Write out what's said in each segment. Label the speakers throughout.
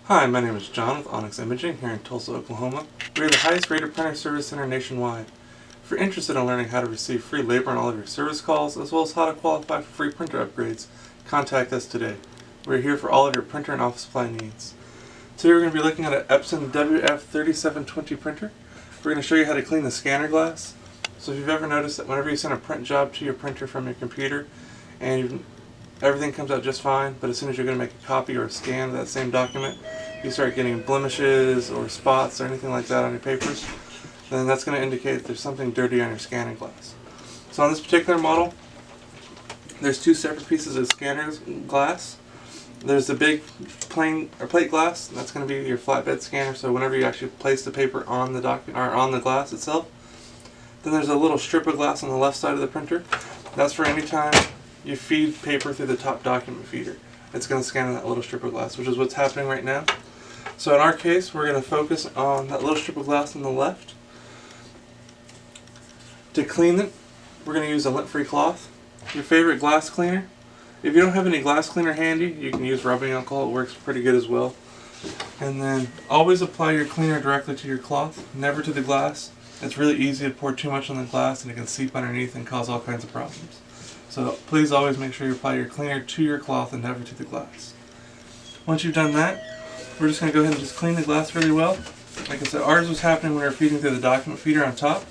Speaker 1: Hi, my name is John with Onyx Imaging here in Tulsa, Oklahoma. We are the highest rated printer service center nationwide. If you're interested in learning how to receive free labor on all of your service calls, as well as how to qualify for free printer upgrades, contact us today. We're here for all of your printer and office supply needs. Today we're going to be looking at an Epson WF3720 printer. We're going to show you how to clean the scanner glass. So if you've ever noticed that whenever you send a print job to your printer from your computer and everything comes out just fine, but as soon as you're going to make a copy or a scan of that same document, you start getting blemishes or spots or anything like that on your papers, then that's going to indicate that there's something dirty on your scanning glass. So on this particular model, there's two separate pieces of scanner glass. There's the big plate glass, and that's going to be your flatbed scanner, so whenever you actually place the paper on the document or on the glass itself. Then there's a little strip of glass on the left side of the printer. That's for any time you feed paper through the top document feeder. It's going to scan that little strip of glass, which is what's happening right now. So in our case, we're going to focus on that little strip of glass on the left. To clean it, we're going to use a lint-free cloth. Your favorite glass cleaner. If you don't have any glass cleaner handy, you can use rubbing alcohol. It works pretty good as well. And then always apply your cleaner directly to your cloth, never to the glass. It's really easy to pour too much on the glass and it can seep underneath and cause all kinds of problems. So please always make sure you apply your cleaner to your cloth and never to the glass. Once you've done that, we're just going to go ahead and just clean the glass really well. Like I said, ours was happening when we were feeding through the document feeder on top.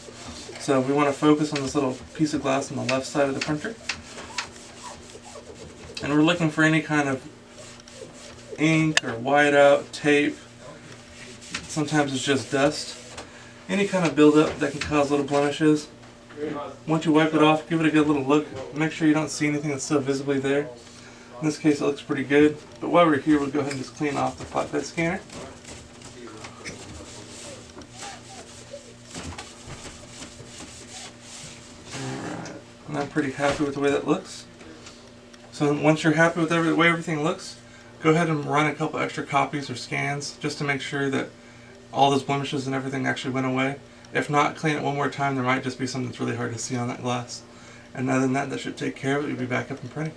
Speaker 1: So we want to focus on this little piece of glass on the left side of the printer. And we're looking for any kind of ink or whiteout, tape. Sometimes it's just dust. Any kind of buildup that can cause little blemishes. Once you wipe it off, give it a good little look. Make sure you don't see anything that's still visibly there. In this case, it looks pretty good. But while we're here, we'll go ahead and just clean off the flatbed scanner. Alright, and I'm pretty happy with the way that looks. So once you're happy with the way everything looks, go ahead and run a couple extra copies or scans just to make sure that all those blemishes and everything actually went away. If not, clean it one more time. There might just be something that's really hard to see on that glass. And other than that, that should take care of it. You'll be back up and printing.